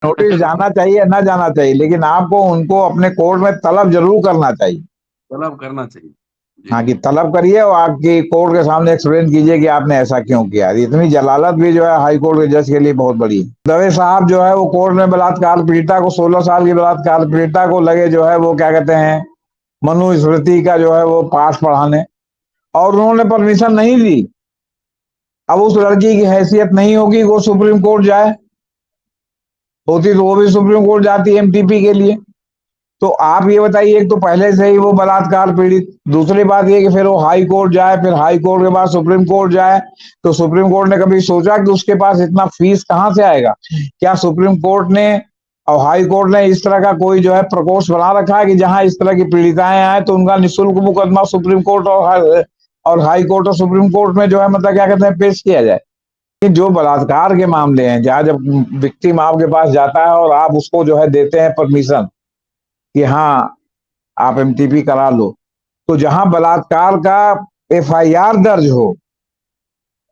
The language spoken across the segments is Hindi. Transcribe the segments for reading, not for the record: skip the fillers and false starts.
नोटिस जाना चाहिए ना जाना चाहिए, लेकिन आपको उनको अपने कोर्ट में तलब जरूर करना चाहिए। तलब करना चाहिए। जी हाँ, जी। कि तलब करिए और आपकी कोर्ट के सामने एक्सप्लेन कीजिए कि आपने ऐसा क्यों किया। इतनी जलालत भी जो है हाई कोर्ट के जज के लिए बहुत बड़ी है। दवे साहब जो है वो कोर्ट में बलात्कार पीड़िता को, 16 साल की बलात्कार पीड़िता को लगे जो है वो क्या कहते हैं, मनुस्मृति का जो है वो पाठ पढ़ाने, और उन्होंने परमिशन नहीं दी। अब उस लड़की की हैसियत नहीं होगी वो सुप्रीम कोर्ट जाए, होती तो वो भी सुप्रीम कोर्ट जाती एमटीपी के लिए। तो आप ये बताइए, एक तो पहले से ही वो बलात्कार पीड़ित, दूसरी बात ये कि फिर वो हाई कोर्ट जाए, फिर हाई कोर्ट के बाद सुप्रीम कोर्ट जाए। तो सुप्रीम कोर्ट ने कभी सोचा कि उसके पास इतना फीस कहां से आएगा? क्या सुप्रीम कोर्ट ने और हाई कोर्ट ने इस तरह का कोई जो है प्रकोष्ठ बना रखा है कि जहां इस तरह की पीड़िताएं आए तो उनका निःशुल्क मुकदमा सुप्रीम कोर्ट और हाई कोर्ट और सुप्रीम कोर्ट में जो है मतलब क्या कहते हैं पेश किया जाए? कि जो बलात्कार के मामले हैं, जहां जब विक्टिम आपके पास जाता है और आप उसको जो है देते हैं परमिशन कि हाँ आप एमटीपी करा लो, तो जहां बलात्कार का एफआईआर दर्ज हो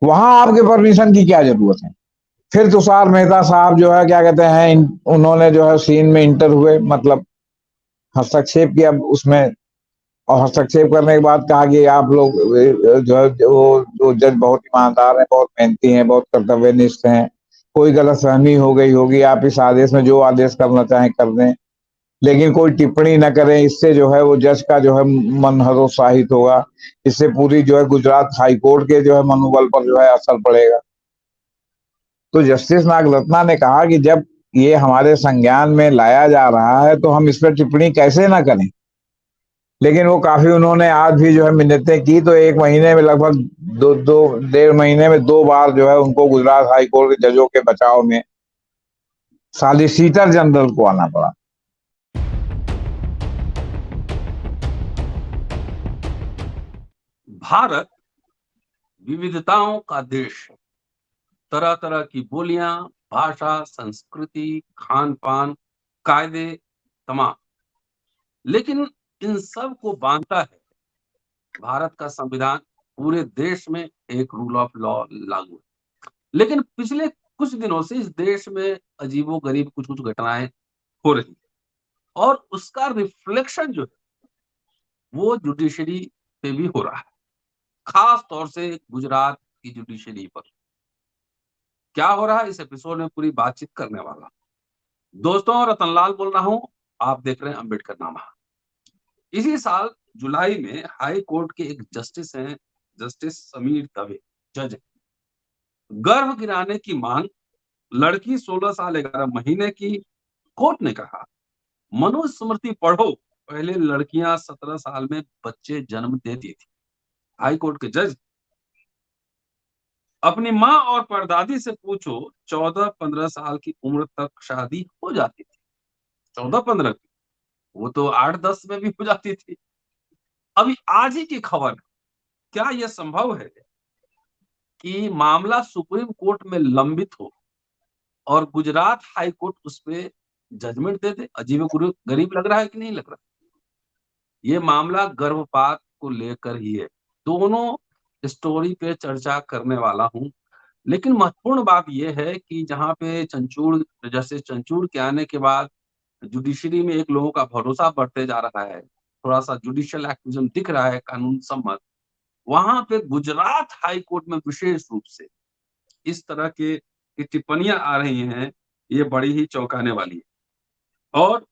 वहां आपके परमिशन की क्या जरूरत है? फिर तुषार मेहता साहब जो है क्या कहते हैं, उन्होंने जो है सीन में इंटर हुए, मतलब हस्तक्षेप किया उसमें। और हस्तक्षेप करने के बाद कहा कि आप लोग जो है वो जज बहुत ईमानदार हैं, बहुत मेहनती हैं, बहुत कर्तव्यनिष्ठ हैं, कोई गलतफहमी हो गई होगी, आप इस आदेश में जो आदेश करना चाहें कर दें, लेकिन कोई टिप्पणी न करें, इससे जो है वो जज का जो है मन हतोत्साहित होगा, इससे पूरी जो है गुजरात हाई कोर्ट के जो है मनोबल पर जो है असर पड़ेगा। तो जस्टिस नागरत्ना ने कहा कि जब ये हमारे संज्ञान में लाया जा रहा है तो हम इस पर टिप्पणी कैसे ना करें। लेकिन वो काफी, उन्होंने आज भी जो है मिन्नतें की, तो एक महीने में लगभग दो दो 1.5 महीने में 2 बार जो है उनको गुजरात हाई कोर्ट के जजों के बचाव में सॉलिसिटर जनरल को आना पड़ा। भारत विविधताओं का देश है। तरह तरह की बोलियां, भाषा, संस्कृति, खान पान, कायदे तमाम। लेकिन इन सब को बांधता है भारत का संविधान। पूरे देश में एक रूल ऑफ लॉ लागू है। लेकिन पिछले कुछ दिनों से इस देश में अजीबोगरीब कुछ कुछ घटनाएं हो रही है, और उसका रिफ्लेक्शन जो है वो जुडिशरी पे भी हो रहा है, खास तौर से गुजरात की जुडिशरी पर। क्या हो रहा है इस एपिसोड में पूरी बातचीत करने वाला। दोस्तों, रतनलाल बोल रहा हूं, आप देख रहे हैं अम्बेडकर नामा। इसी साल जुलाई में हाई कोर्ट के एक जस्टिस हैं, जस्टिस समीर दवे, जज। गर्भ गिराने की मांग, लड़की 16 साल 11 महीने की। कोर्ट ने कहा मनुस्मृति पढ़ो, पहले लड़कियां 17 साल में बच्चे जन्म देती थी। हाई कोर्ट के जज, अपनी माँ और परदादी से पूछो, 14-15 साल की उम्र तक शादी हो जाती थी। 14-15 की, वो तो 8-10 में भी हो जाती थी। अभी आज ही की खबर, क्या यह संभव है कि मामला सुप्रीम कोर्ट में लंबित हो और गुजरात हाई कोर्ट उस पे जजमेंट दे दे? अजीब गरीब लग रहा है कि नहीं लग रहा? ये मामला गर्भपात को लेकर ही है। दोनों स्टोरी पे चर्चा करने वाला हूं। लेकिन महत्वपूर्ण बात यह है कि जहां पे चंचूड़, जैसे चंचूड़ के आने के बाद जुडिशरी में एक लोगों का भरोसा बढ़ते जा रहा है, थोड़ा सा जुडिशियल एक्टिविज्म दिख रहा है कानून सम्मत, वहां पे गुजरात हाई कोर्ट में विशेष रूप से इस तरह के की टिप्पणियां आ रही हैं, ये बड़ी ही चौंकाने वाली है। और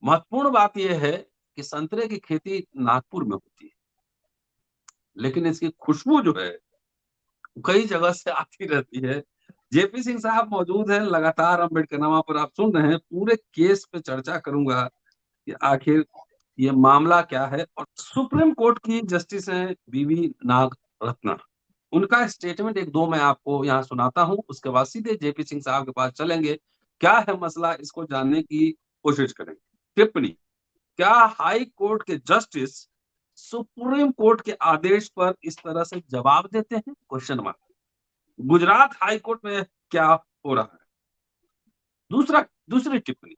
महत्वपूर्ण बात यह है कि संतरे की खेती नागपुर में होती है, लेकिन इसकी खुशबू जो है कई जगह से आती रहती है। जेपी सिंह साहब मौजूद हैं, लगातार अम्बेडकरनामा पर आप सुन रहे हैं। पूरे केस पे चर्चा करूंगा कि आखिर ये मामला क्या है। और सुप्रीम कोर्ट की जस्टिस हैं बीवी नाग रत्ना, उनका स्टेटमेंट एक दो मैं आपको यहाँ सुनाता हूँ, उसके बाद सीधे जेपी सिंह साहब के पास चलेंगे। क्या है मसला, इसको जानने की कोशिश करेंगे। टिप्पणी, क्या हाई कोर्ट के जस्टिस सुप्रीम कोर्ट के आदेश पर इस तरह से जवाब देते हैं? Question mark. Gujarat high court में क्या हो रहा है? दूसरी टिप्पणी,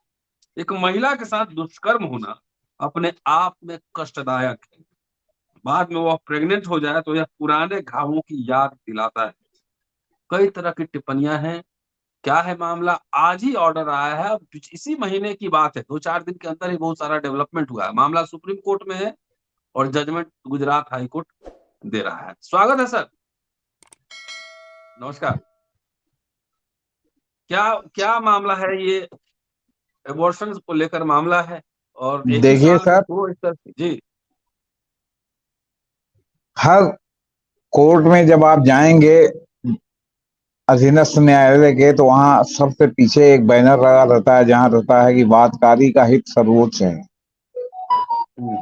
एक महिला के साथ दुष्कर्म होना अपने आप में कष्टदायक है। बाद में वह प्रेग्नेंट हो जाए तो यह पुराने घावों की याद दिलाता है। कई तरह की टिप्पणियां हैं। क्या है मामला? आज ही ऑर्डर आया है, अब इसी महीने की बात है, 2-4 दिन के अंदर ही बहुत सारा डेवलपमेंट हुआ है। मामला सुप्रीम कोर्ट में है और जजमेंट गुजरात हाई कोर्ट दे रहा है। स्वागत है सर। नमस्कार। क्या क्या मामला है ये? एबॉर्शन को लेकर मामला है और एक ही देखिए साल में सर, 2 स्तर जी। हर कोर्ट में जब आप जाएंगे अधीनस्थ न्यायालय के, तो वहां सबसे पीछे एक बैनर लगा रहता है जहां रहता है कि वादकारी का हित सर्वोच्च है। हुँ,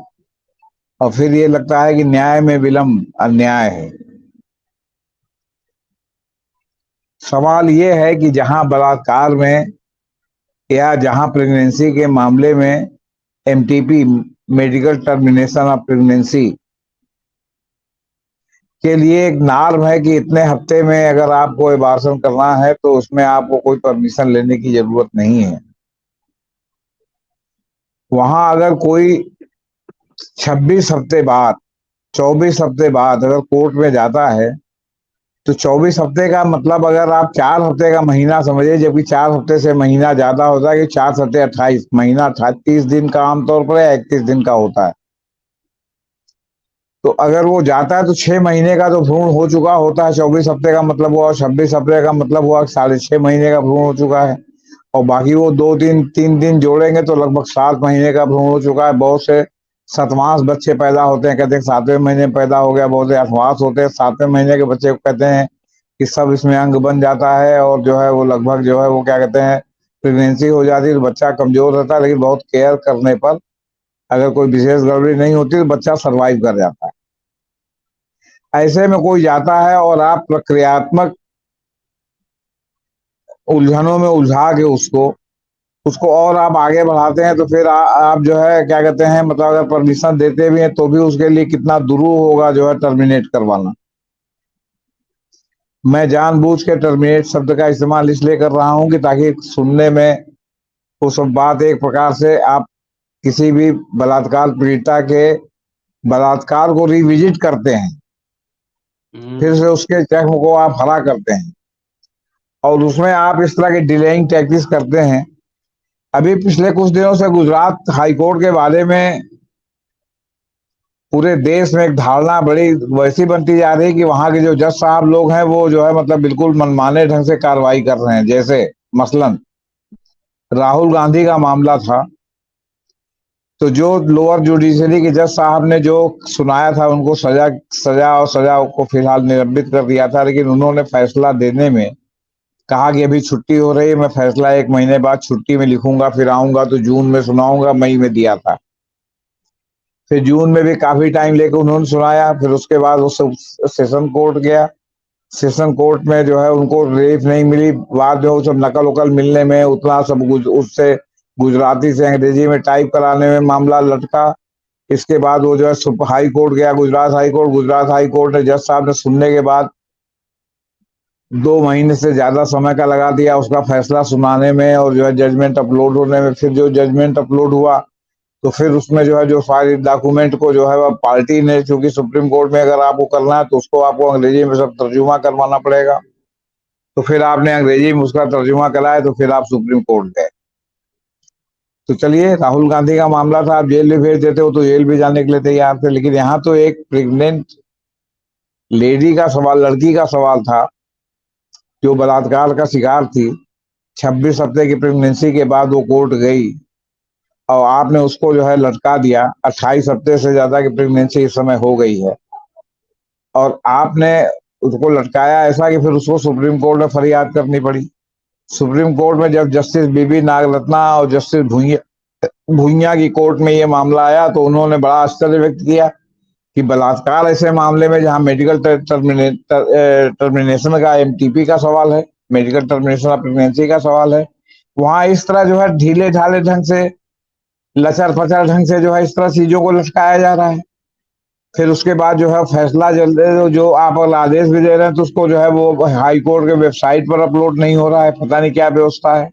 और फिर ये लगता है कि न्याय में विलम्ब अन्याय है। सवाल ये है कि जहां बलात्कार में या जहां प्रेगनेंसी के मामले में MTP, medical termination of pregnancy के लिए एक नॉर्म है कि इतने हफ्ते में अगर आपको एबॉर्शन करना है तो उसमें आपको कोई परमिशन लेने की जरूरत नहीं है। वहां अगर कोई 26 हफ्ते बाद, 24 हफ्ते बाद अगर कोर्ट में जाता है, तो 24 हफ्ते का मतलब अगर आप 4 हफ्ते का महीना समझिए, जबकि 4 हफ्ते से महीना ज्यादा होता है कि 4 सत्ते 28 महीना, 30 दिन का आमतौर पर या 31 दिन का होता है। तो अगर वो जाता है तो 6 महीने का तो भ्रूण हो चुका होता है। 24 हफ्ते का मतलब हुआ, और 26 हफ्ते का मतलब हुआ 6.5 महीने का भ्रूण हो चुका है। और बाकी वो 2 दिन 3 दिन जोड़ेंगे तो लगभग 7 महीने का भ्रूण हो चुका है। बहुत से शतमांश बच्चे पैदा होते हैं, कहते हैं 7वें महीने में पैदा हो गया। बहुत से अठमांश होते हैं, 7वें महीने के बच्चे को कहते हैं कि सब इसमें अंग बन जाता है, और जो है वो लगभग जो है वो क्या कहते हैं, प्रेगनेंसी हो जाती है। तो बच्चा कमजोर रहता है, लेकिन बहुत केयर करने पर अगर कोई विशेष गड़बड़ी नहीं होती तो बच्चा सर्वाइव कर जाता है। ऐसे में कोई जाता है और आप प्रक्रियात्मक उलझनों में उलझा के उसको उसको और आप आगे बढ़ाते हैं, तो फिर आप जो है क्या कहते हैं, मतलब अगर परमिशन देते भी हैं तो भी उसके लिए कितना दुरूह होगा जो है टर्मिनेट करवाना। मैं जानबूझ के टर्मिनेट शब्द का इस्तेमाल इसलिए कर रहा हूं कि ताकि सुनने में वो सब बात एक प्रकार से आप किसी भी बलात्कार पीड़िता के बलात्कार को रिविजिट करते हैं, फिर हुँ, से उसके जख्म को आप हरा करते हैं, और उसमें आप इस तरह की डिलेइंग टैक्टिक्स करते हैं। अभी पिछले कुछ दिनों से गुजरात हाईकोर्ट के बारे में पूरे देश में एक धारणा बड़ी वैसी बनती जा रही है कि वहां के जो जज साहब लोग हैं वो जो है मतलब बिल्कुल मनमाने ढंग से कार्रवाई कर रहे हैं। जैसे मसलन राहुल गांधी का मामला था, तो जो लोअर जुडिशरी के जज साहब ने जो सुनाया था उनको सजा सजा को फिलहाल निलंबित कर दिया था, लेकिन उन्होंने फैसला देने में कहा कि अभी छुट्टी हो रही है, मैं फैसला 1 महीने बाद छुट्टी में लिखूंगा, फिर आऊंगा तो जून में सुनाऊंगा। मई में दिया था, फिर जून में भी काफी टाइम लेकर उन्होंने सुनाया। फिर उसके बाद वो सेशन कोर्ट गया। सेशन कोर्ट में जो है उनको रिलीफ नहीं मिली। बाद में वो सब नकल उकल मिलने में उतना सब उससे गुजराती से अंग्रेजी में टाइप कराने में मामला लटका। इसके बाद वो जो है हाई कोर्ट गया, Gujarat high court. Gujarat high court ने जज साहब ने सुनने के बाद 2 महीने से ज्यादा समय का लगा दिया उसका फैसला सुनाने में और जो है जजमेंट अपलोड होने में। फिर जो जजमेंट अपलोड हुआ तो फिर उसमें जो है जो सारे डॉक्यूमेंट को जो है वह पार्टी ने, चूंकि सुप्रीम कोर्ट में अगर आपको करना है तो उसको आपको अंग्रेजी में सब तर्जुमा करवाना पड़ेगा। तो फिर आपने अंग्रेजी में उसका तर्जुमा कराया, तो फिर आप सुप्रीम कोर्ट गए। तो चलिए, राहुल गांधी का मामला था, आप जेल भी भेज देते हो तो जेल भी जाने के लिए तैयार थे। लेकिन यहाँ तो एक प्रेग्नेंट लेडी का सवाल, लड़की का सवाल था जो बलात्कार का शिकार थी। 26 हफ्ते की प्रेगनेंसी के बाद वो कोर्ट गई और आपने उसको जो है लटका दिया। 28 हफ्ते से ज्यादा की प्रेगनेंसी इस समय हो गई है, और आपने उसको लटकाया ऐसा कि फिर उसको सुप्रीम कोर्ट में फरियाद करनी पड़ी। सुप्रीम कोर्ट में जब जस्टिस बीबी नागरत्ना और जस्टिस भुइया की कोर्ट में ये मामला आया तो उन्होंने बड़ा आश्चर्य व्यक्त किया कि बलात्कार ऐसे मामले में जहां मेडिकल टर्मिनेशन का, एमटीपी का सवाल है, मेडिकल टर्मिनेशन ऑफ प्रेगनेंसी का सवाल है, वहां इस तरह जो है ढीले ढाले ढंग से, लचर पचर ढंग से जो है इस तरह चीजों को लटकाया जा रहा है। फिर उसके बाद जो है फैसला जल्द, जो आप आदेश भी दे रहे हैं तो उसको जो है वो हाई कोर्ट के वेबसाइट पर अपलोड नहीं हो रहा है। पता नहीं क्या व्यवस्था है।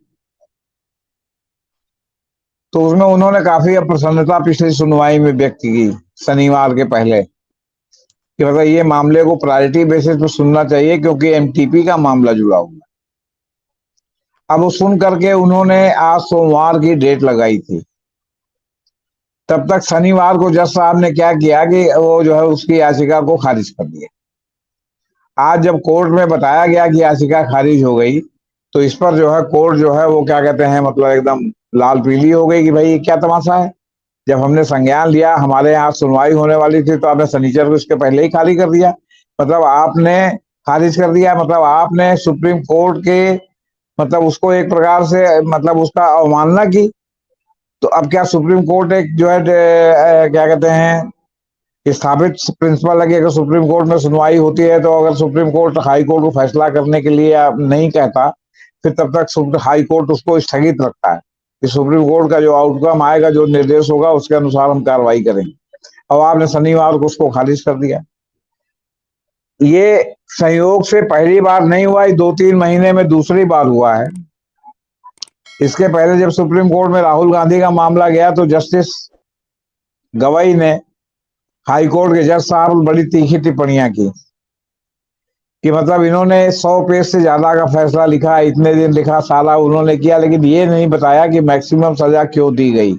तो उसमें उन्होंने काफी अप्रसन्नता पिछली सुनवाई में व्यक्त की, शनिवार के पहले, कि मतलब ये मामले को प्रायोरिटी बेसिस पर सुनना चाहिए क्योंकि एमटीपी का मामला जुड़ा हुआ है। अब वो सुन करके उन्होंने आज सोमवार की डेट लगाई थी। तब तक शनिवार को जज साहब ने क्या किया कि वो जो है उसकी याचिका को खारिज कर दिया। आज जब कोर्ट में बताया गया कि याचिका खारिज हो गई, तो इस पर जो है कोर्ट जो है वो क्या कहते हैं, मतलब एकदम लाल पीली हो गई कि भाई ये क्या तमाशा है। जब हमने संज्ञान लिया, हमारे यहाँ सुनवाई होने वाली थी, तो आपने शनिचर को इसके पहले ही खारिज कर दिया। मतलब आपने खारिज कर दिया, मतलब आपने सुप्रीम कोर्ट के मतलब उसको एक प्रकार से मतलब उसका अवमानना की। तो अब क्या सुप्रीम कोर्ट एक जो है क्या कहते हैं स्थापित प्रिंसिपल है कि अगर सुप्रीम कोर्ट में सुनवाई होती है, तो अगर सुप्रीम कोर्ट हाई कोर्ट को फैसला करने के लिए नहीं कहता, फिर तब तक हाई कोर्ट उसको स्थगित रखता है कि सुप्रीम कोर्ट का जो आउटकम आएगा, जो निर्देश होगा, उसके अनुसार हम कार्रवाई करेंगे। अब आपने शनिवार को उसको खारिज कर दिया। ये संयोग से पहली बार नहीं हुआ, 2-3 महीने में दूसरी बार हुआ है। इसके पहले जब सुप्रीम कोर्ट में राहुल गांधी का मामला गया, तो जस्टिस गवाई ने हाई कोर्ट के जज साहब बड़ी तीखी टिप्पणियां की कि मतलब इन्होंने 100 पेज से ज्यादा का फैसला लिखा, इतने दिन लिखा, सारा उन्होंने किया, लेकिन ये नहीं बताया कि मैक्सिमम सजा क्यों दी गई।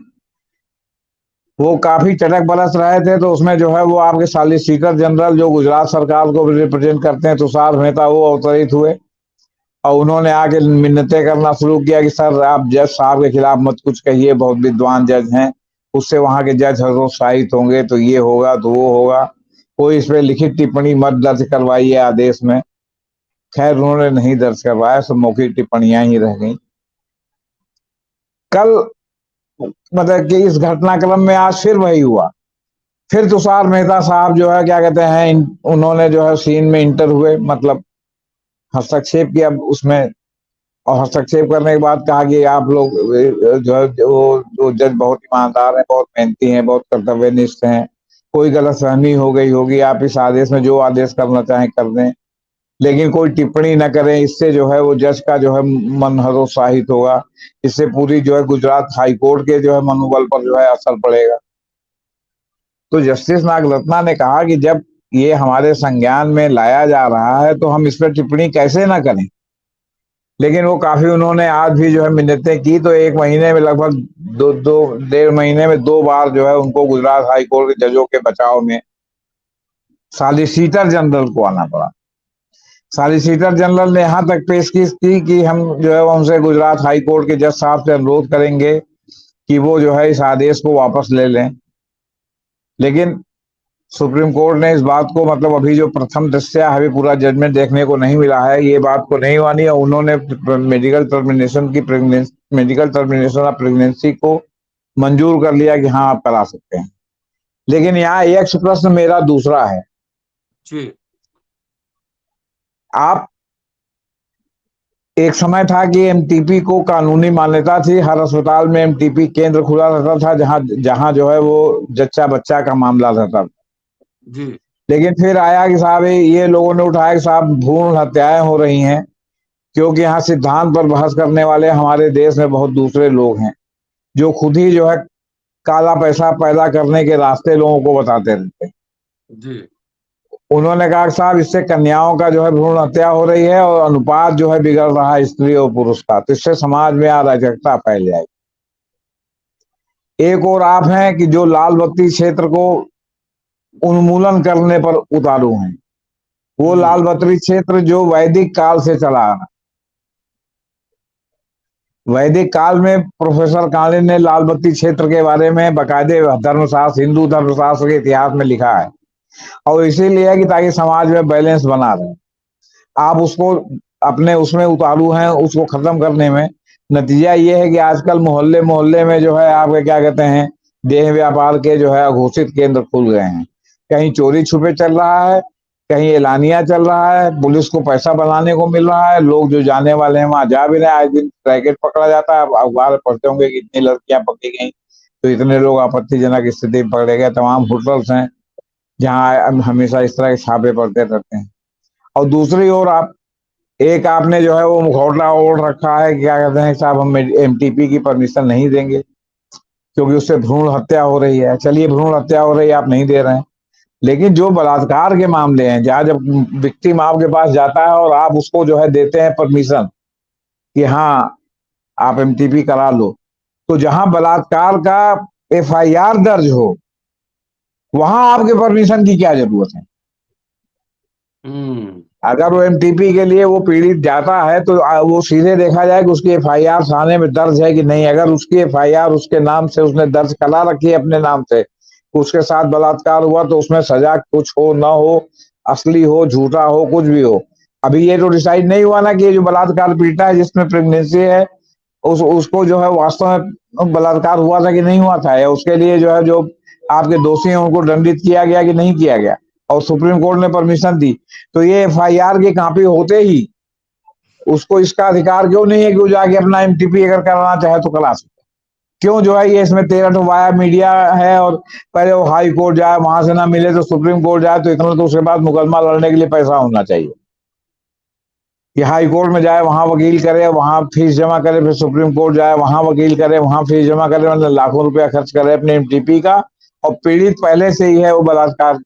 वो काफी चटक बरस रहे थे, तो उसमें जो है वो आपके सॉलिसिटर जनरल जो गुजरात सरकार को रिप्रेजेंट करते हैं, तुषार मेहता, वो अवतरित हुए और उन्होंने आके मिन्नतें करना शुरू किया कि सर आप जज साहब के खिलाफ मत कुछ कहिए, बहुत विद्वान जज हैं, उससे वहां के जज हतोत्साहित होंगे, तो ये होगा तो वो होगा, कोई इस पे लिखित टिप्पणी मत दर्ज करवाइए आदेश में। खैर उन्होंने नहीं दर्ज करवाया, सब मौखिक टिप्पणियां ही रह गई। कल मतलब कि इस घटनाक्रम में आज फिर वही हुआ। फिर तुषार मेहता साहब जो है क्या कहते हैं, उन्होंने जो है सीन में इंटर हुए, मतलब हस्तक्षेप किया उसमें। और हस्तक्षेप करने के बाद कहा कि आप लोग जो है वो जज बहुत ईमानदार हैं, बहुत मेहनती हैं, बहुत कर्तव्यनिष्ठ हैं, कोई गलतफहमी हो गई होगी, आप इस आदेश में जो आदेश करना चाहें कर दें, लेकिन कोई टिप्पणी न करें, इससे जो है वो जज का जो है मन हतोत्साहित होगा, इससे पूरी जो है गुजरात हाई कोर्ट के जो है मनोबल पर जो है असर पड़ेगा। तो जस्टिस नागरत्ना ने कहा कि जब ये हमारे संज्ञान में लाया जा रहा है, तो हम इस पर टिप्पणी कैसे ना करें। लेकिन वो काफी उन्होंने आज भी जो है मिन्नतें की, तो 1 महीने में लगभग 1.5 महीने में 2 बार जो है उनको गुजरात हाई कोर्ट के जजों के बचाव में सॉलिसिटर जनरल को आना पड़ा। सॉलिसिटर जनरल ने यहां तक पेशकश की कि हम जो है उनसे गुजरात हाई कोर्ट के जज साहब से अनुरोध करेंगे कि वो जो है इस आदेश को वापस ले लें। लेकिन सुप्रीम कोर्ट ने इस बात को मतलब अभी जो प्रथम दृष्टया अभी पूरा जजमेंट देखने को नहीं मिला है, ये बात को नहीं मानी और उन्होंने मेडिकल टर्मिनेशन ऑफ प्रेगनेंसी को मंजूर कर लिया कि हाँ आप करा सकते हैं। लेकिन यहाँ एक प्रश्न मेरा दूसरा है जी। आप एक समय था कि एमटीपी को कानूनी मान्यता थी, हर अस्पताल में एमटीपी केंद्र खुला रहता था, जहां जहां जो है वो जच्चा बच्चा का मामला रहता था। जी। लेकिन फिर आया कि साहब ये लोगों ने उठाया कि साहब भ्रूण हत्याएं हो रही हैं, क्योंकि यहाँ सिद्धांत पर बहस करने वाले हमारे देश में बहुत दूसरे लोग हैं, जो खुद ही जो है काला पैसा पैदा करने के रास्ते लोगों को बताते रहते हैं। जी। उन्होंने कहा साहब इससे कन्याओं का जो है भ्रूण हत्या हो रही है और अनुपात जो है बिगड़ रहा है स्त्री और पुरुष का, तो इससे समाज में अराजकता फैल जाएगी। एक और आप हैं कि जो लाल बत्ती क्षेत्र को उन्मूलन करने पर उतारू हैं। वो लाल बत्ती क्षेत्र जो वैदिक काल से चला आ रहा, वैदिक काल में प्रोफेसर कालीन ने लाल बत्ती क्षेत्र के बारे में बाकायदे धर्मशास्त्र, हिंदू धर्मशास्त्र के इतिहास में लिखा है, और इसीलिए है कि ताकि समाज में बैलेंस बना रहे। आप उसको अपने उसमें उतारू हैं, उसको खत्म करने में नतीजा ये है कि आजकल मोहल्ले मोहल्ले में जो है आपके क्या कहते हैं देह व्यापार के जो है अघोषित केंद्र खुल गए हैं। कहीं चोरी छुपे चल रहा है, कहीं एलानिया चल रहा है, पुलिस को पैसा बनाने को मिल रहा है, लोग जो जाने वाले हैं वहां जा भी रहे हैं, आज दिन रैकेट पकड़ा जाता है। अखबार पढ़ते होंगे कि इतनी लड़कियां पकड़ी गई, तो इतने लोग आपत्तिजनक स्थिति में पकड़े गए। तमाम होटल्स हैं जहाँ हमेशा इस तरह के छापे पड़ते रहते हैं। और दूसरी ओर आप एक आपने जो है वो मुखौटा ओढ़ रखा है, क्या कहते हैं साहब हम एमटीपी की परमिशन नहीं देंगे क्योंकि उससे भ्रूण हत्या हो रही है। चलिए भ्रूण हत्या हो रही है, आप नहीं दे रहे हैं, लेकिन जो बलात्कार के मामले हैं जहां जब विक्टिम आपके पास जाता है और आप उसको जो है देते हैं परमिशन, कि हाँ आप एमटीपी करा लो, तो जहां बलात्कार का एफआईआर दर्ज हो वहां आपके परमिशन की क्या जरूरत है? अगर वो एमटीपी के लिए वो पीड़ित जाता है तो वो सीधे देखा जाए कि उसकी एफआईआर थाने में दर्ज है कि नहीं। अगर उसकी एफआईआर उसके नाम से उसने दर्ज करा रखी है अपने नाम से, उसके साथ बलात्कार हुआ, तो उसमें सजा कुछ हो ना हो, असली हो झूठा हो कुछ भी हो, अभी ये तो डिसाइड नहीं हुआ ना कि ये जो बलात्कार पीड़िता है जिसमें प्रेगनेंसी है उसको जो है वास्तव में बलात्कार हुआ था कि नहीं हुआ था, या उसके लिए जो है जो आपके दोषी हैं उनको दंडित किया गया कि नहीं किया गया, और सुप्रीम कोर्ट ने परमिशन दी, तो ये एफआईआर की कॉपी होते ही उसको इसका अधिकार क्यों नहीं है कि वो जाके अपना एमटीपी अगर कराना चाहे तो करा सकते? क्यों जो है ये इसमें 13 वाया मीडिया है, और पहले वो हाई कोर्ट जाए, वहां से ना मिले तो सुप्रीम कोर्ट जाए, तो इतना तो उसके बाद मुकदमा लड़ने के लिए पैसा होना चाहिए कि हाई कोर्ट में जाए, वहां वकील करे, वहां फीस जमा करे, फिर सुप्रीम कोर्ट जाए, वहां वकील करे, वहां फीस जमा करे, मतलब लाखों रुपया खर्च करे अपने एमटीपी का, और पीड़ित पहले से ही है वो बलात्कार।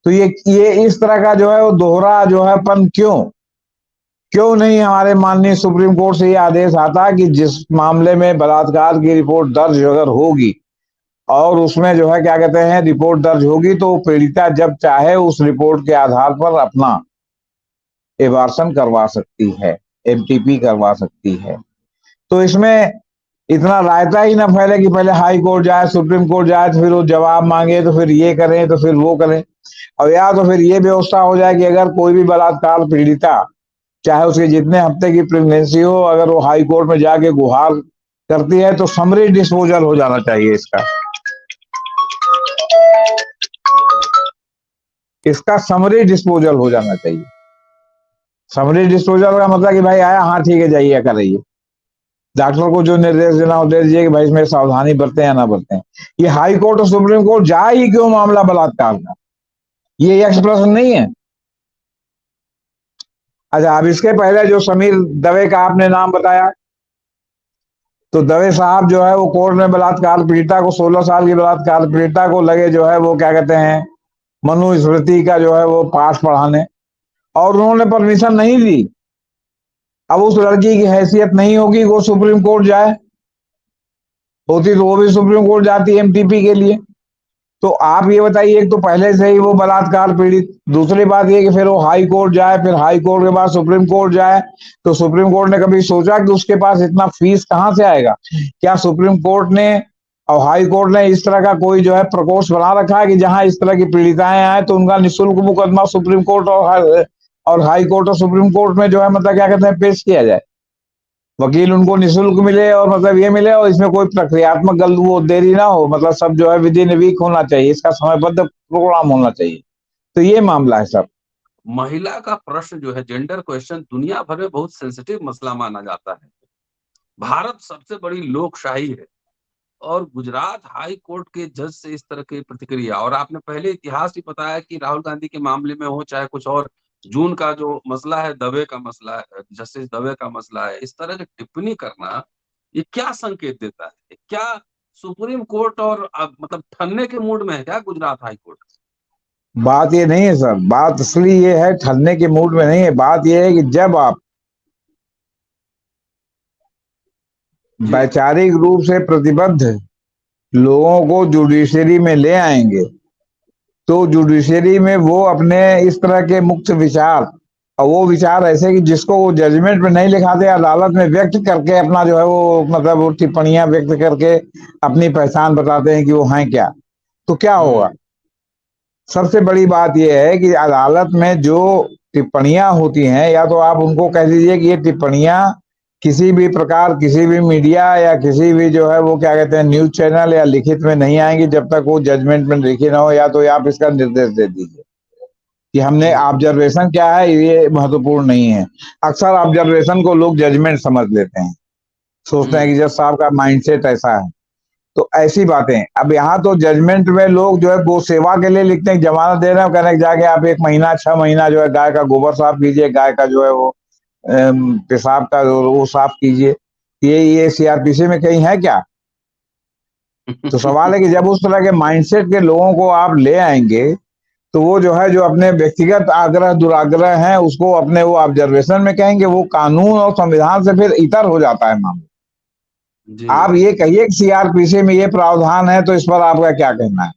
तो ये इस तरह का जो है वो दोहरा जो है पन क्यों नहीं हमारे माननीय सुप्रीम कोर्ट से ये आदेश आता कि जिस मामले में बलात्कार की रिपोर्ट दर्ज अगर होगी और उसमें जो है क्या कहते हैं रिपोर्ट दर्ज होगी, तो पीड़िता जब चाहे उस रिपोर्ट के आधार पर अपना एबार्शन करवा सकती है, एमटीपी करवा सकती है। तो इसमें इतना रायता ही ना फैले कि पहले हाई कोर्ट जाए, सुप्रीम कोर्ट जाए, तो फिर वो जवाब मांगे, तो फिर ये करें, तो फिर वो करें, और या तो फिर ये व्यवस्था हो जाए कि अगर कोई भी बलात्कार पीड़िता, चाहे उसके जितने हफ्ते की प्रेगनेंसी हो, अगर वो हाई कोर्ट में जाके गुहार करती है तो समरी डिस्पोजल हो जाना चाहिए इसका समरी डिस्पोजल हो जाना चाहिए। समरी डिस्पोजल का मतलब कि भाई आया, हाँ ठीक है जाइए कराइए, डॉक्टर को जो निर्देश देना हो दे दीजिए कि भाई इसमें सावधानी बरतें या ना बरतें। ये हाई कोर्ट और सुप्रीम कोर्ट जाए ही क्यों मामला बलात्कार का, ये एक प्रश्न नहीं है? अच्छा, अब इसके पहले जो समीर दवे का आपने नाम बताया, तो दवे साहब जो है वो कोर्ट में बलात्कार पीड़िता को 16 साल की बलात्कार पीड़िता को लगे जो है वो क्या कहते हैं मनुस्मृति का जो है वो पाठ पढ़ाने, और उन्होंने परमिशन नहीं दी। अब उस लड़की की हैसियत नहीं होगी वो सुप्रीम कोर्ट जाए, होती तो वो भी सुप्रीम कोर्ट जाती एमटीपी के लिए। तो आप ये बताइए, एक तो पहले से ही वो बलात्कार पीड़ित, दूसरी बात ये कि फिर वो हाई कोर्ट जाए, फिर हाई कोर्ट के बाद सुप्रीम कोर्ट जाए, तो सुप्रीम कोर्ट ने कभी सोचा कि उसके पास इतना फीस कहां से आएगा? क्या सुप्रीम कोर्ट ने और हाई कोर्ट ने इस तरह का कोई जो है प्रकोष्ठ बना रखा है कि जहां इस तरह की पीड़िताएं आए तो उनका निःशुल्क मुकदमा सुप्रीम कोर्ट और हाई कोर्ट और सुप्रीम कोर्ट में जो है मतलब क्या कहते हैं पेश किया जाए, वकील उनको निःशुल्क मिले और मतलब ये मिले, और इसमें कोई प्रक्रियात्मक गल वो देरी ना हो, मतलब सब जो है विद इन वीक होना चाहिए, इसका समयबद्ध प्रोग्राम होना चाहिए। तो ये मामला है सब। महिला का प्रश्न जो है, जेंडर क्वेश्चन, दुनिया भर में बहुत सेंसिटिव मसला माना जाता है। भारत सबसे बड़ी लोकशाही है, और गुजरात हाई कोर्ट के जज से इस तरह की प्रतिक्रिया, और आपने पहले इतिहास भी बताया कि राहुल गांधी के मामले में हो चाहे कुछ और, जून का जो मसला है, दवे का मसला है, जस्टिस दवे का मसला है, इस तरह की टिप्पणी करना ये क्या संकेत देता है? क्या सुप्रीम कोर्ट और मतलब ठन्ने के मूड में है क्या गुजरात हाई कोर्ट? बात ये नहीं है सर, बात असली ये है, ठल्ने के मूड में नहीं है, बात ये है कि जब आप जी। वैचारिक रूप से प्रतिबद्ध लोगों को जुडिशरी में ले आएंगे, तो जुडिशरी में वो अपने इस तरह के मुख्य विचार, और वो विचार ऐसे कि जिसको वो जजमेंट में नहीं लिखाते, अदालत में व्यक्त करके अपना जो है वो मतलब वो टिप्पणियां व्यक्त करके अपनी पहचान बताते हैं कि वो हैं क्या, तो क्या होगा? सबसे बड़ी बात यह है कि अदालत में जो टिप्पणियां होती हैं, या तो आप उनको कह दीजिए कि ये टिप्पणियां किसी भी प्रकार किसी भी मीडिया या किसी भी जो है वो क्या कहते हैं न्यूज चैनल या लिखित में नहीं आएंगी जब तक वो जजमेंट में लिखी ना हो, या तो आप इसका निर्देश दे दीजिए कि हमने ऑब्जर्वेशन क्या है ये महत्वपूर्ण नहीं है। अक्सर ऑब्जर्वेशन को लोग जजमेंट समझ लेते हैं, सोचते हैं कि जज साहब का माइंडसेट ऐसा है, तो ऐसी बातें। अब यहाँ तो जजमेंट में लोग जो है गो सेवा के लिए लिखते हैं, जमानत दे रहे हैं, कहने जाके आप 1 महीना 6 महीना जो है गाय का गोबर साफ कीजिए, गाय का जो है वो पेशाब का वो साफ कीजिए, ये सीआरपीसी में कहीं है क्या? तो सवाल है कि जब उस तरह के माइंडसेट के लोगों को आप ले आएंगे तो वो जो है जो अपने व्यक्तिगत आग्रह दुराग्रह हैं उसको अपने वो ऑब्जर्वेशन में कहेंगे, वो कानून और संविधान से फिर इतर हो जाता है मामला। जी आप ये कहिए कि सीआरपीसी में ये प्रावधान है तो इस पर आपका क्या कहना है?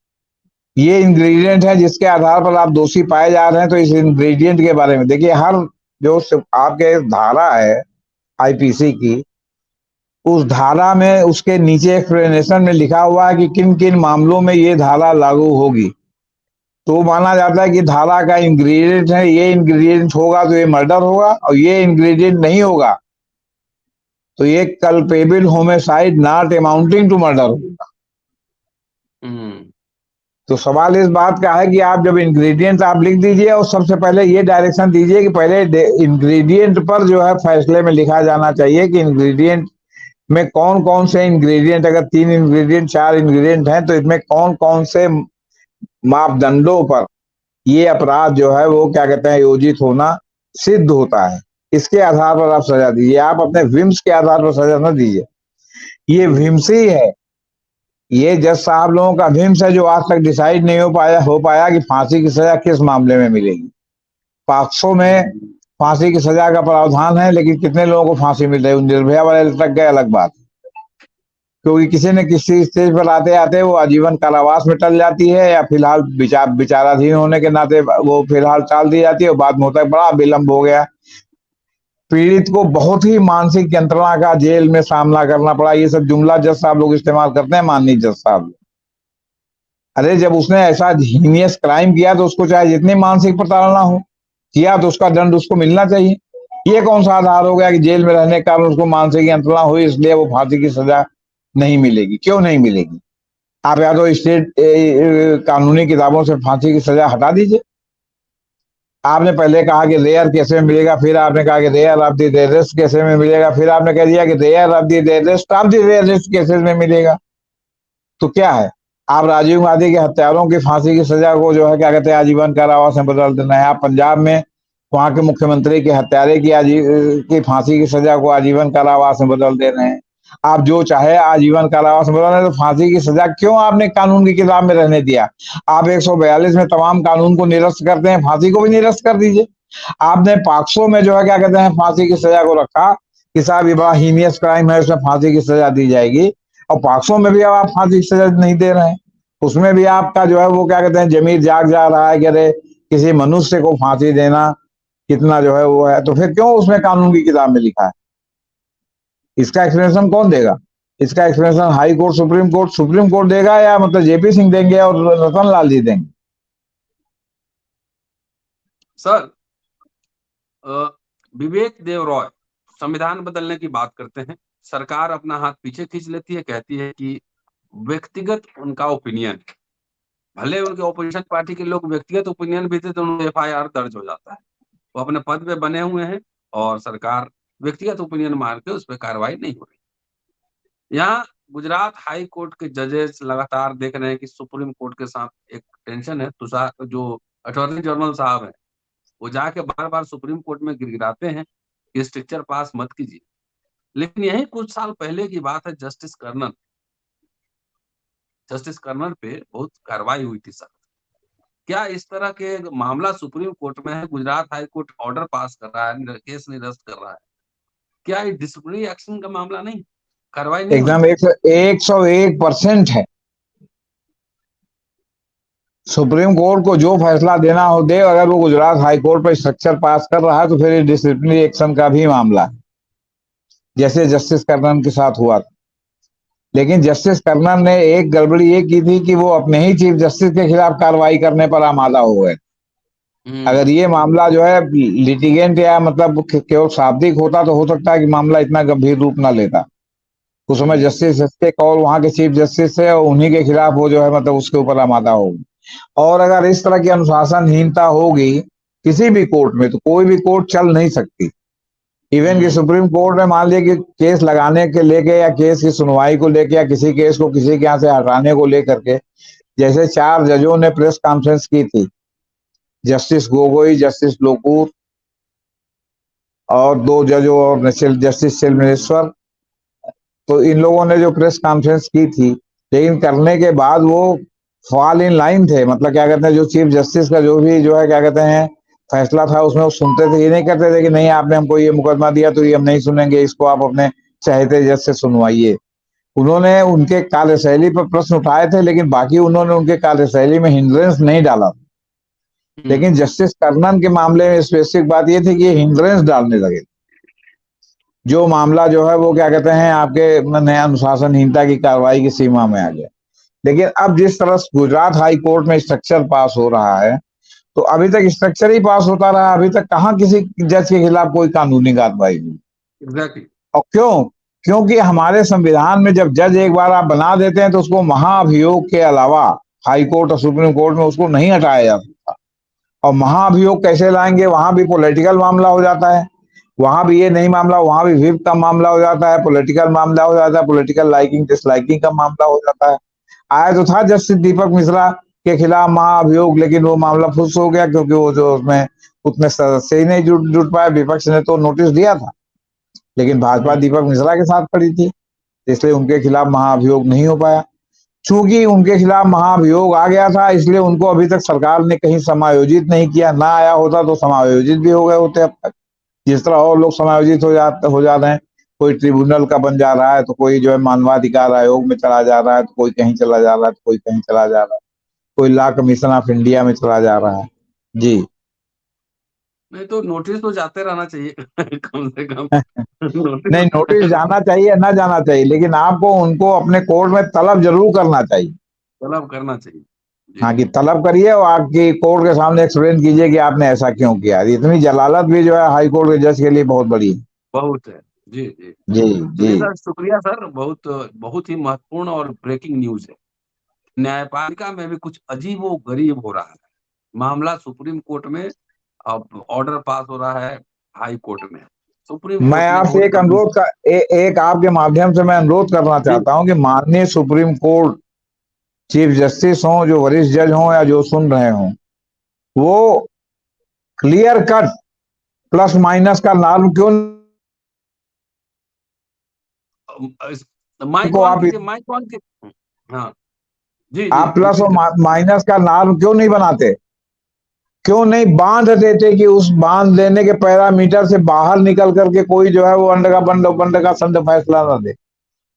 ये इंग्रेडिएंट है जिसके आधार पर आप दोषी पाए जा रहे हैं, तो इस इंग्रेडिएंट के बारे में देखिए। हर जो आपके धारा है आईपीसी की, उस धारा में उसके नीचे एक्सप्लेनेशन में लिखा हुआ है कि किन किन मामलों में ये धारा लागू होगी। तो माना जाता है कि धारा का इंग्रेडिएंट है, ये इंग्रेडिएंट होगा तो ये मर्डर होगा, और ये इंग्रेडिएंट नहीं होगा तो ये culpable homicide not amounting to murder होगा। हम्म तो सवाल इस बात का है कि आप जब इंग्रेडिएंट आप लिख दीजिए और सबसे पहले ये डायरेक्शन दीजिए कि पहले इंग्रेडिएंट पर जो है फैसले में लिखा जाना चाहिए कि इंग्रेडिएंट में कौन कौन से इंग्रेडिएंट, अगर 3 इंग्रेडिएंट 4 इंग्रेडिएंट हैं तो इसमें कौन कौन से मापदंडों पर ये अपराध जो है वो क्या कहते हैं योजित होना सिद्ध होता है। इसके आधार पर आप सजा दीजिए, आप अपने विम्स के आधार पर सजा न दीजिए। ये विम्स ही है, ये जज साहब लोगों का विम्स है जो आज तक डिसाइड नहीं हो पाया कि फांसी की सजा किस मामले में मिलेगी। पॉक्सो में फांसी की सजा का प्रावधान है, लेकिन कितने लोगों को फांसी मिल रही है? निर्भया वाले तक गए, अलग बात, क्योंकि किसी न किसी स्टेज पर आते आते वो आजीवन कारावास में टल जाती है, या फिलहाल विचाराधीन होने के नाते वो फिलहाल टाल दी जाती है, और बाद में होता है बड़ा विलंब हो गया, पीड़ित को बहुत ही मानसिक यंत्रणा का जेल में सामना करना पड़ा। ये सब जुमला जज साहब लोग इस्तेमाल करते हैं, माननीय जज साहब। अरे जब उसने ऐसा हीनियस क्राइम किया तो उसको चाहे जितनी मानसिक प्रताड़ना हो किया तो उसका दंड उसको मिलना चाहिए। ये कौन सा आधार हो गया कि जेल में रहने के कारण उसको मानसिक यंत्रणा हुई इसलिए वो फांसी की सजा नहीं मिलेगी? क्यों नहीं मिलेगी? आप या तो स्टेट कानूनी किताबों से फांसी की सजा हटा दीजिए। आपने पहले कहा कि रेयर केसे में मिलेगा, फिर आपने कहा कि rare of the rarest cases में मिलेगा, फिर आपने कह दिया कि rare of the rarest of the rarest cases में मिलेगा। तो क्या है? आप राजीव गांधी के हत्यारों की फांसी की सजा को जो है क्या कहते हैं आजीवन कारावास में बदल देना है। आप पंजाब में वहां के मुख्यमंत्री के हत्यारे की फांसी की सजा को आजीवन कारावास में बदल दे रहे हैं। आप जो चाहे आजीवन कारावास में बदल रहे हैं, तो फांसी की सजा क्यों आपने कानून की किताब में रहने दिया? आप 142 में तमाम कानून को निरस्त करते हैं, फांसी को भी निरस्त कर दीजिए। आपने पॉक्सो में जो है क्या कहते हैं फांसी की सजा को रखा कि साहब ये बड़ा हीनियस क्राइम है, उसमें फांसी की सजा दी जाएगी, और पॉक्सो में भी अब आप फांसी की सजा नहीं दे रहे हैं। उसमें भी आपका जो है वो क्या कहते हैं जमीर जाग जा रहा है कि अरे किसी मनुष्य को फांसी देना कितना जो है वो है, तो फिर क्यों उसमें कानून की किताब में लिखा है? इसका एक्सप्लेनेशन कौन देगा? इसका explanation high court, supreme court देगा, या मतलब जेपी सिंह देंगे और रतन लाल जी देंगे? सर, विवेक देव रॉय संविधान बदलने की बात करते हैं, सरकार अपना हाथ पीछे खींच लेती है, कहती है कि व्यक्तिगत उनका ओपिनियन, भले उनके ओपोजिशन पार्टी के लोग व्यक्तिगत ओपिनियन भी थे तो उनका एफआईआर दर्ज हो जाता है। वो अपने पद पे बने हुए हैं और सरकार व्यक्तिगत ओपिनियन मान के उस पर कार्रवाई नहीं हो रही। यहाँ गुजरात हाई कोर्ट के जजेस लगातार देख रहे हैं कि सुप्रीम कोर्ट के साथ एक टेंशन है। तुषार जो अटॉर्नी जनरल साहब है वो जाके बार बार सुप्रीम कोर्ट में गिड़गिड़ाते हैं कि स्ट्रिक्चर पास मत कीजिए, लेकिन यही कुछ साल पहले की बात है, जस्टिस कर्नल पे बहुत कार्रवाई हुई थी सर। क्या इस तरह के मामला सुप्रीम कोर्ट में है, Gujarat high court order pass कर रहा है, केस निरस्त कर रहा है, क्या ये डिसिप्लिनरी एक्शन का मामला नहीं, कार्रवाई नहीं होनी एकदम चाहिए? 101% है। सुप्रीम कोर्ट को जो फैसला देना हो दे, अगर वो गुजरात हाई कोर्ट पर स्ट्रक्चर पास कर रहा है तो फिर डिसिप्लिनरी एक्शन का भी मामला है, जैसे जस्टिस कर्नल के साथ हुआ था। लेकिन जस्टिस कर्नल ने एक गड़बड़ी ये की थी कि वो अपने ही चीफ जस्टिस के खिलाफ कार्रवाई करने पर आमादा हो गए। अगर ये मामला जो है लिटिगेंट या मतलब केवल शाब्दिक होता तो हो सकता है कि मामला इतना गंभीर रूप ना लेता। उस समय जस्टिस एसके कौल वहां के चीफ जस्टिस है और उन्हीं के खिलाफ वो जो है मतलब उसके ऊपर आमादा होगी। और अगर इस तरह की अनुशासनहीनता होगी किसी भी कोर्ट में तो कोई भी कोर्ट चल नहीं सकती। इवन कि सुप्रीम कोर्ट में मान लिया कि केस लगाने के लेके या केस की सुनवाई को लेके या किसी केस को किसी के यहाँ से हटाने को लेकर के जैसे 4 जजों ने प्रेस कॉन्फ्रेंस की थी, जस्टिस गोगोई, जस्टिस लोकूर और 2 जजों और जस्टिस चिलमनेश्वर, तो इन लोगों ने जो प्रेस कॉन्फ्रेंस की थी, लेकिन करने के बाद वो फॉल इन लाइन थे, मतलब क्या कहते हैं, जो चीफ जस्टिस का जो भी जो है क्या कहते हैं फैसला था उसमें वो सुनते थे। ये नहीं करते थे कि नहीं आपने हमको ये मुकदमा दिया तो ये हम नहीं सुनेंगे, इसको आप अपने चाहते जज से सुनवाइए। उन्होंने उनके कार्यशैली पर प्रश्न उठाए थे, लेकिन बाकी उन्होंने उनके कार्यशैली में हिंड्रेंस नहीं डाला। लेकिन जस्टिस कर्नन के मामले में स्पेसिफिक बात ये थी कि ये हिंड्रेंस डालने लगे। जो मामला जो है वो क्या कहते हैं आपके नया अनुशासनहीनता की कार्रवाई की सीमा में आ गया। लेकिन अब जिस तरह गुजरात हाई कोर्ट में स्ट्रक्चर पास हो रहा है, तो अभी तक स्ट्रक्चर ही पास होता रहा, अभी तक कहाँ किसी जज के खिलाफ कोई कानूनी कार्रवाई हुई। एग्जैक्टली। और क्यों? क्योंकि हमारे संविधान में जब जज एक बार आप बना देते हैं तो उसको महाभियोग के अलावा हाई कोर्ट और सुप्रीम कोर्ट में उसको नहीं हटाया जा सकता। और महाभियोग कैसे लाएंगे? वहां भी पॉलिटिकल मामला हो जाता है, वहां भी ये नहीं मामला, वहां भी विप का मामला हो जाता है, पॉलिटिकल मामला हो जाता है, पॉलिटिकल लाइकिंग डिसलाइकिंग का मामला हो जाता है। आया तो था जस्टिस दीपक मिश्रा के खिलाफ महाअभियोग, लेकिन वो मामला फुस हो गया क्योंकि वो जो उसमें उतने सदस्य ही नहीं जुट पाए। विपक्ष ने तो नोटिस दिया था, लेकिन भाजपा दीपक मिश्रा के साथ खड़ी थी, इसलिए उनके खिलाफ महाअभियोग नहीं हो पाया। चूंकि उनके खिलाफ महाअभियोग आ गया था, इसलिए उनको अभी तक सरकार ने कहीं समायोजित नहीं किया। ना आया होता तो समायोजित भी हो गए होते अब तक, जिस तरह और लोग समायोजित हो जा रहे हैं। कोई ट्रिब्यूनल का बन जा रहा है, तो कोई जो है मानवाधिकार आयोग में चला जा रहा है, तो कोई कहीं चला जा रहा है, तो कोई कहीं चला जा रहा है, कोई लॉ कमीशन ऑफ इंडिया में चला जा रहा है। जी। नहीं तो नोटिस तो जाते रहना चाहिए कम से कम नोटिस नहीं, नोटिस जाना चाहिए ना जाना चाहिए, लेकिन आपको उनको अपने कोर्ट में तलब जरूर करना चाहिए। तलब करना चाहिए। जी हाँ, कि तलब करिए और आपकी कोर्ट के सामने एक्सप्लेन कीजिए कि आपने ऐसा क्यों किया। इतनी जलालत भी जो है हाई कोर्ट के जज के लिए बहुत बड़ी है। बहुत है। जी जी। जी। जी। चलिए सर, शुक्रिया सर, बहुत बहुत ही महत्वपूर्ण और ब्रेकिंग न्यूज है। न्यायपालिका में भी कुछ अजीब व गरीब हो रहा है। मामला सुप्रीम कोर्ट में, अब ऑर्डर पास हो रहा है हाई कोर्ट में। सुप्रीम मैं कोर्ट ने आपसे बहुत एक गंभीर। अनुरोध का एक आपके माध्यम से मैं अनुरोध करना जी चाहता हूं कि माननीय सुप्रीम कोर्ट चीफ जस्टिस हों, जो वरिष्ठ जज हों या जो सुन रहे हों, वो क्लियर कट प्लस माइनस का नाम क्यों माइक को ऑन आप कीजिए, माइक ऑन कीजिए। हाँ जी जी, आप प्लस रिपीट और कर। माइनस का नाम क्यों नहीं बनाते? क्यों नहीं बांध देते कि उस बांध देने के पैरामीटर से बाहर निकल करके कोई जो है वो अंड का बंड का संड फैसला ना दे?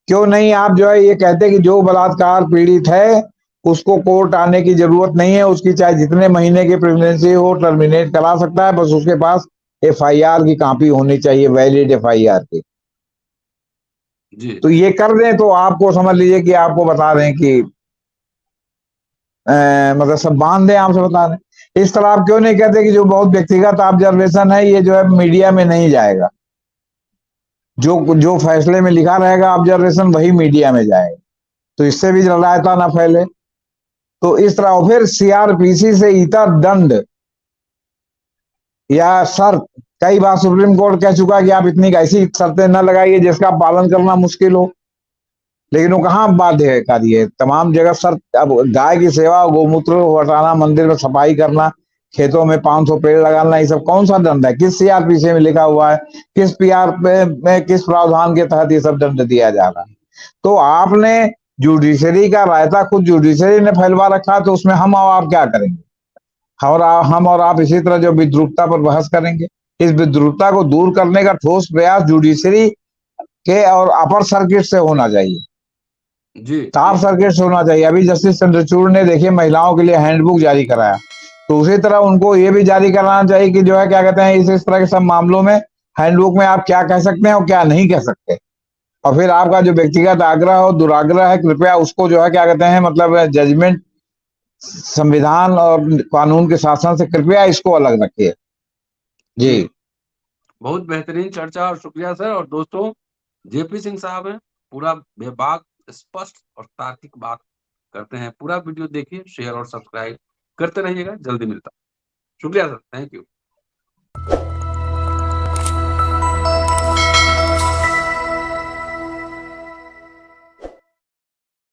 क्यों नहीं आप जो है ये कहते कि जो बलात्कार पीड़ित है उसको कोर्ट आने की जरूरत नहीं है, उसकी चाहे जितने महीने की प्रेगनेंसी हो टर्मिनेट करा सकता है, बस उसके पास एफआईआर की कॉपी होनी चाहिए, वैलिड एफआईआर की। जी तो ये कर दें तो आपको समझ लीजिए कि आपको बता दें कि मतलब सब बांध दें, आपसे बता दें। इस तरह आप क्यों नहीं कहते कि जो बहुत व्यक्तिगत ऑब्जर्वेशन है ये जो है मीडिया में नहीं जाएगा, जो जो फैसले में लिखा रहेगा ऑब्जर्वेशन वही मीडिया में जाएगा, तो इससे भी रायता ना फैले। तो इस तरह, और फिर सीआरपीसी से इतर दंड या शर्त, कई बार सुप्रीम कोर्ट कह चुका कि आप इतनी ऐसी शर्तें न लगाइए जिसका पालन करना मुश्किल हो, लेकिन वो कहाँ बाध्यकारी है? तमाम जगह शर्त। अब गाय की सेवा, गौमूत्र हटाना, मंदिर में सफाई करना, खेतों में 500 पेड़ लगाना, ये सब कौन सा दंड है? किस सीआरपीसी में लिखा हुआ है? किस पीआर में किस प्रावधान के तहत ये सब दंड दिया जा रहा है? तो आपने जुडिशरी का रायता खुद जुडिशरी ने फैलवा रखा, तो उसमें हम और आप क्या करेंगे? हम और आप इसी तरह जो विद्रूपता पर बहस करेंगे। इस विद्रूपता को दूर करने का ठोस प्रयास जुडिशरी के और अपर सर्किट से होना चाहिए, जी जी। टॉप सर्किट से होना चाहिए। अभी जस्टिस चंद्रचूड़ ने देखिए महिलाओं के लिए हैंडबुक जारी कराया, तो उसी तरह उनको ये भी जारी कराना चाहिए कि जो है क्या कहते हैं इस तरह के सब मामलों में हैंडबुक में आप क्या कह सकते हैं और क्या नहीं कह सकते। और फिर आपका जो व्यक्तिगत आग्रह और दुराग्रह है, कृपया उसको जो है क्या कहते हैं मतलब जजमेंट, संविधान और कानून के शासन से कृपया इसको अलग रखिए। जी, जी। बहुत बेहतरीन चर्चा और शुक्रिया सर। और दोस्तों, जेपी सिंह साहब हैं, पूरा बेबाक, स्पष्ट और तार्किक बात करते हैं। पूरा वीडियो देखिए, शेयर और सब्सक्राइब करते रहिएगा। जल्दी मिलता। शुक्रिया सर, थैंक यू।